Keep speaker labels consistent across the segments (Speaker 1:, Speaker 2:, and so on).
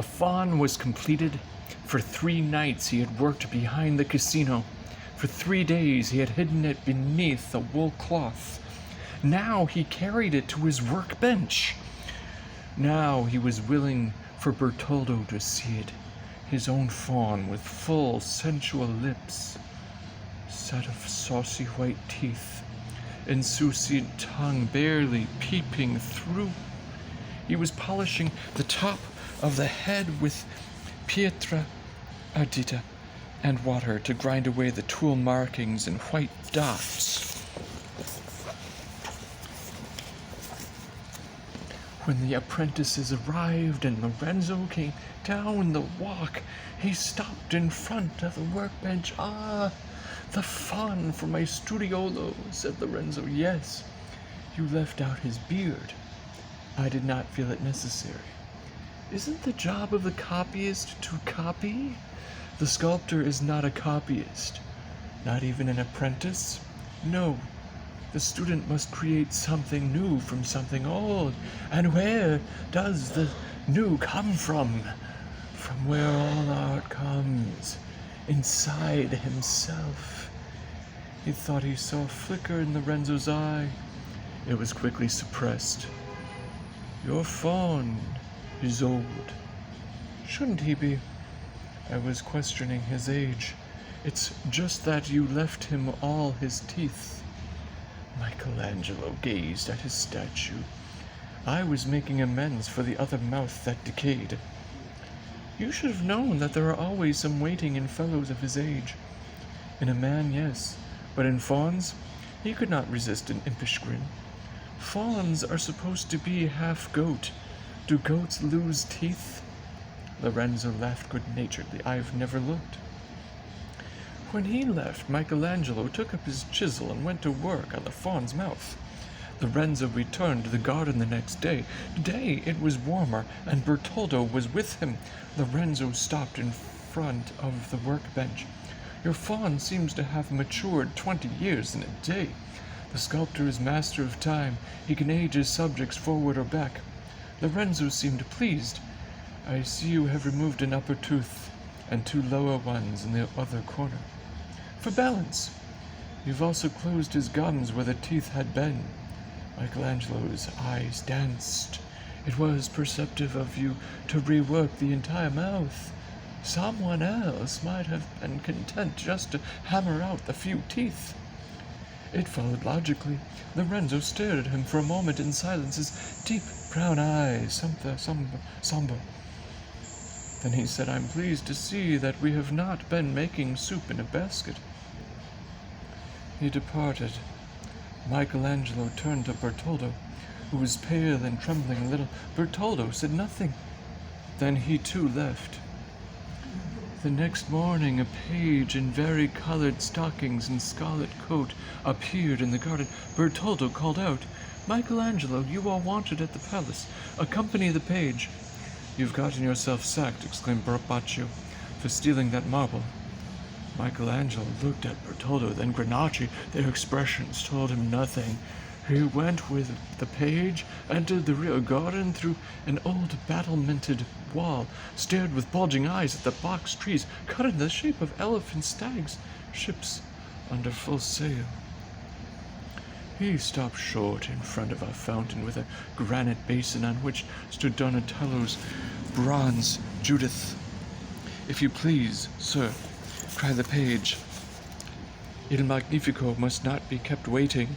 Speaker 1: The faun was completed. For 3 nights he had worked behind the casino. For 3 days he had hidden it beneath a wool cloth. Now he carried it to his workbench. Now he was willing for Bertoldo to see it, his own fawn with full, sensual lips, set of saucy white teeth, insouciant tongue barely peeping through. He was polishing the top of the head with pietra ardita and water to grind away the tool markings and white dots. When the apprentices arrived and Lorenzo came down the walk, he stopped in front of the workbench. "Ah, the faun for my studiolo," said Lorenzo. "Yes, you left out his beard. I did not feel it necessary. Isn't the job of the copyist to copy? The sculptor is not a copyist, not even an apprentice. No. The student must create something new from something old. And where does the new come from? From where all art comes, inside himself." He thought he saw a flicker in Lorenzo's eye. It was quickly suppressed. "Your faun is old. Shouldn't he be?" I was questioning his age. "It's just that you left him all his teeth." Michelangelo gazed at his statue. "I was making amends for the other mouth that decayed." "You should have known that there are always some waiting in fellows of his age." "In a man, yes, but in fawns, he could not resist an impish grin. Fawns are supposed to be half goat. Do goats lose teeth?" Lorenzo laughed good-naturedly. "I've never looked." When he left, Michelangelo took up his chisel and went to work on the faun's mouth. Lorenzo returned to the garden the next day. Today it was warmer, and Bertoldo was with him. Lorenzo stopped in front of the workbench. "Your faun seems to have matured 20 years in a day. The sculptor is master of time. He can age his subjects forward or back." Lorenzo seemed pleased. "I see you have removed an upper tooth and 2 lower ones in the other corner, for balance. You've also closed his gums where the teeth had been." Michelangelo's eyes danced. "It was perceptive of you to rework the entire mouth. Someone else might have been content just to hammer out the few teeth." It followed logically. Lorenzo stared at him for a moment in silence, his deep brown eyes somber. Then he said, "I'm pleased to see that we have not been making soup in a basket." He departed. Michelangelo turned to Bertoldo, who was pale and trembling a little. Bertoldo said nothing. Then he too left. The next morning a page in vari-colored stockings and scarlet coat appeared in the garden. Bertoldo called out, "Michelangelo, you are wanted at the palace. Accompany the page." "You've gotten yourself sacked," exclaimed Barbaccio, "for stealing that marble." Michelangelo looked at Bertoldo, then Granacci. Their expressions told him nothing. He went with the page, entered the rear garden through an old battlemented wall, stared with bulging eyes at the box trees cut in the shape of elephant stags, ships under full sail. He stopped short in front of a fountain with a granite basin on which stood Donatello's bronze Judith. "If you please, sir," cried the page, "Il Magnifico must not be kept waiting."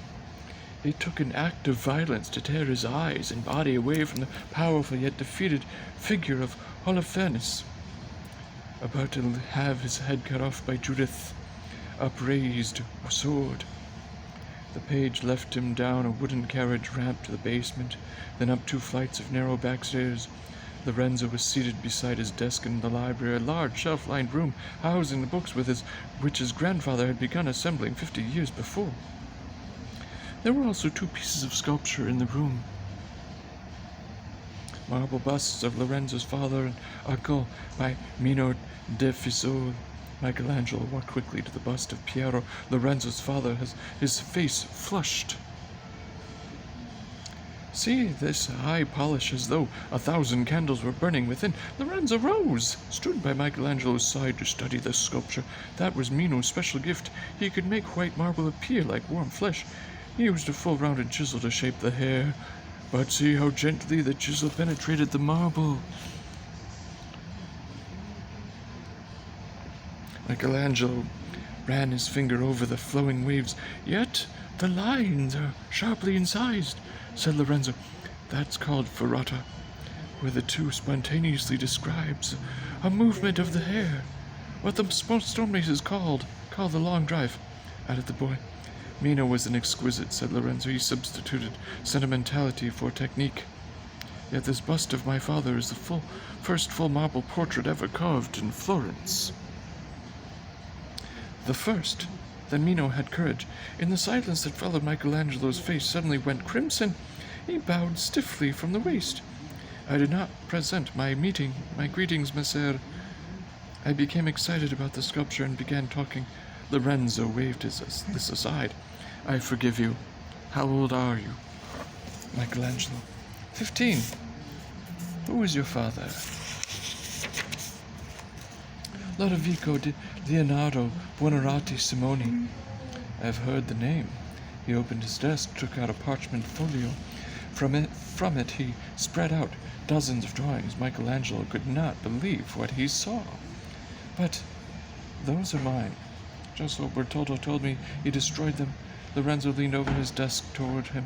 Speaker 1: It took an act of violence to tear his eyes and body away from the powerful yet defeated figure of Holofernes, about to have his head cut off by Judith, upraised sword. The page left him down a wooden carriage ramp to the basement, then up 2 flights of narrow back stairs. Lorenzo was seated beside his desk in the library, a large shelf-lined room housing the books which his grandfather had begun assembling 50 years before. There were also 2 pieces of sculpture in the room. Marble busts of Lorenzo's father and uncle by Mino de Fiesole. Michelangelo walked quickly to the bust of Piero, Lorenzo's father, his face flushed. See this high polish as though 1,000 candles were burning within. Lorenzo rose, stood by Michelangelo's side to study the sculpture. That was Mino's special gift. He could make white marble appear like warm flesh. He used a full rounded chisel to shape the hair, but see how gently the chisel penetrated the marble. Michelangelo ran his finger over the flowing waves. Yet the lines are sharply incised, said Lorenzo. That's called ferrata, where the two spontaneously describes a movement of the hair. What the stonemasons call the long drive, added the boy. Mino was an exquisite, said Lorenzo. He substituted sentimentality for technique. Yet this bust of my father is the first full marble portrait ever carved in Florence. The first. Then Mino had courage. In the silence that followed, Michelangelo's face suddenly went crimson. He bowed stiffly from the waist. I did not present my greetings, messer. I became excited about the sculpture and began talking. Lorenzo waved this aside. I forgive you. How old are you? Michelangelo. 15. Who is your father? Lodovico di Leonardo Buonarroti Simoni. I have heard the name. He opened his desk, took out a parchment folio. From it he spread out dozens of drawings. Michelangelo could not believe what he saw. But those are mine. Just so Bertoldo told me, he destroyed them. Lorenzo leaned over his desk toward him.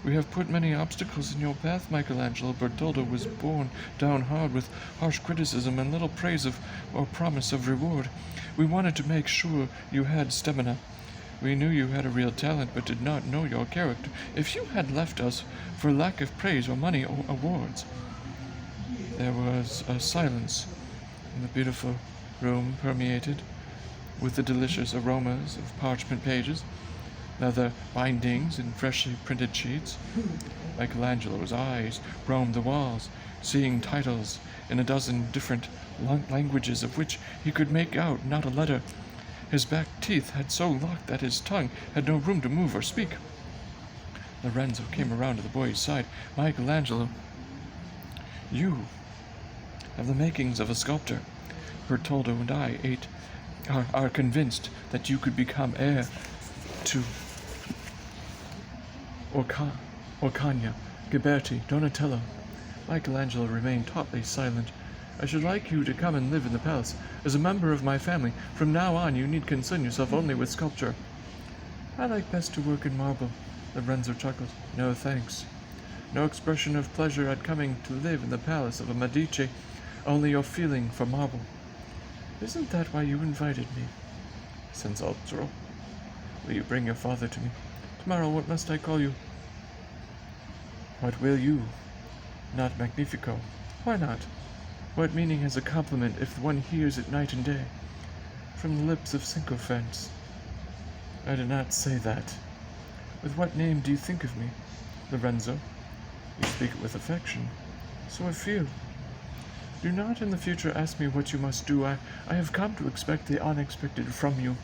Speaker 1: We have put many obstacles in your path, Michelangelo. Bertoldo was borne down hard with harsh criticism and little praise or promise of reward. We wanted to make sure you had stamina. We knew you had a real talent, but did not know your character. If you had left us for lack of praise or money or awards. There was a silence, and the beautiful room permeated with the delicious aromas of parchment pages, leather bindings, and freshly printed sheets. Michelangelo's eyes roamed the walls, seeing titles in a dozen different languages of which he could make out not a letter. His back teeth had so locked that his tongue had no room to move or speak. Lorenzo came around to the boy's side. Michelangelo, you have the makings of a sculptor. Bertoldo and I are convinced that you could become heir to Orcagna, Ghiberti, Donatello. Michelangelo remained tautly silent. I should like you to come and live in the palace. As a member of my family, from now on you need concern yourself only with sculpture. I like best to work in marble. Lorenzo chuckled. No thanks. No expression of pleasure at coming to live in the palace of a Medici, only your feeling for marble. Isn't that why you invited me? Senz'altro. Will you bring your father to me? Tomorrow, what must I call you? What will you? Not Magnifico. Why not? What meaning has a compliment if one hears it night and day? From the lips of sycophants. I did not say that. With what name do you think of me? Lorenzo. You speak it with affection. So I feel. Do not in the future ask me what you must do. I have come to expect the unexpected from you.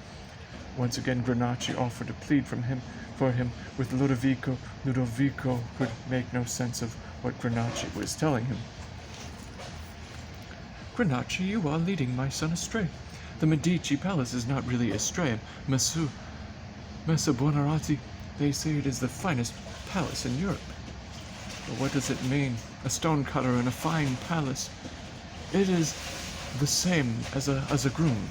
Speaker 1: Once again Granacci offered to plead for him with Ludovico. Ludovico could make no sense of what Granacci was telling him. Granacci, you are leading my son astray. The Medici palace is not really astray. Messer Buonarroti, they say it is the finest palace in Europe. But what does it mean? A stonecutter in a fine palace. It is the same as a groom.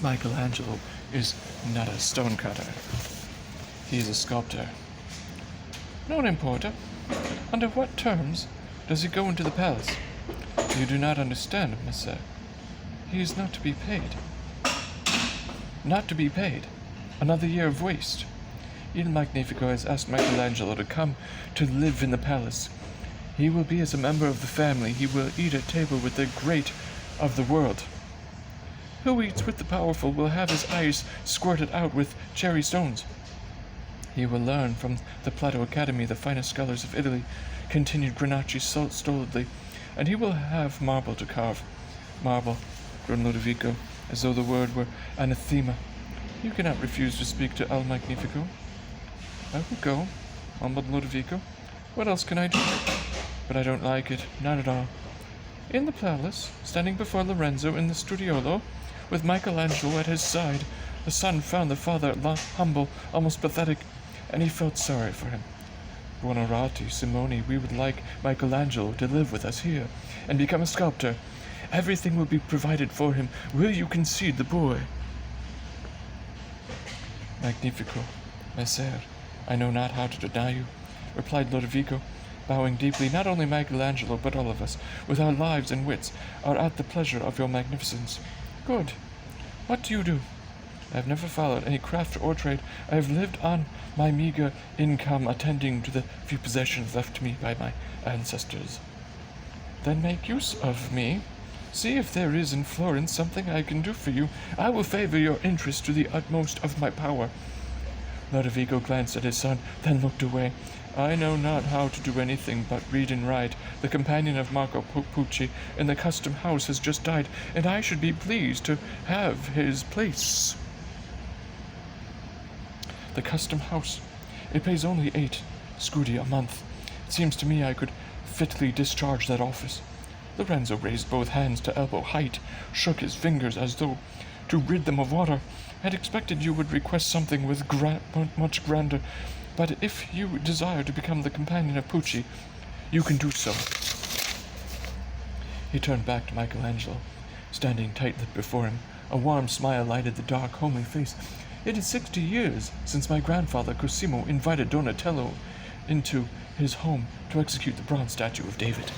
Speaker 1: Michelangelo is not a stonecutter. He is a sculptor. Non importa. Under what terms does he go into the palace? You do not understand, Messer. He is not to be paid. Not to be paid. Another year of waste. Il Magnifico has asked Michelangelo to come to live in the palace. He will be as a member of the family. He will eat at table with the great of the world. Who eats with the powerful will have his eyes squirted out with cherry stones. He will learn from the Plato Academy the finest scholars of Italy, continued Granacci stolidly, and he will have marble to carve. Marble, groaned Ludovico, as though the word were anathema. You cannot refuse to speak to El Magnifico. I will go. mumbled Ludovico. What else can I do? But I don't like it, not at all. In the palace, standing before Lorenzo in the studiolo, with Michelangelo at his side, the son found the father humble, almost pathetic, and he felt sorry for him. Buonarroti, Simone, we would like Michelangelo to live with us here, and become a sculptor. Everything will be provided for him. Will you concede the boy? Magnifico, messer, I know not how to deny you, replied Lodovico, bowing deeply. Not only Michelangelo, but all of us, with our lives and wits, are at the pleasure of your magnificence. Good. What do you do? I have never followed any craft or trade. I have lived on my meager income, attending to the few possessions left to me by my ancestors. Then make use of me. See if there is in Florence something I can do for you. I will favor your interest to the utmost of my power. Lodovico glanced at his son, then looked away. I know not how to do anything but read and write. The companion of Marco Pucci in the custom house has just died, and I should be pleased to have his place. The custom house. It pays only 8 scudi a month. It seems to me I could fitly discharge that office. Lorenzo raised both hands to elbow height, shook his fingers as though to rid them of water. I had expected you would request something with much grander, but if you desire to become the companion of Pucci, you can do so. He turned back to Michelangelo, standing tight-lipped before him. A warm smile lighted the dark, homely face. It is 60 years since my grandfather Cosimo invited Donatello into his home to execute the bronze statue of David.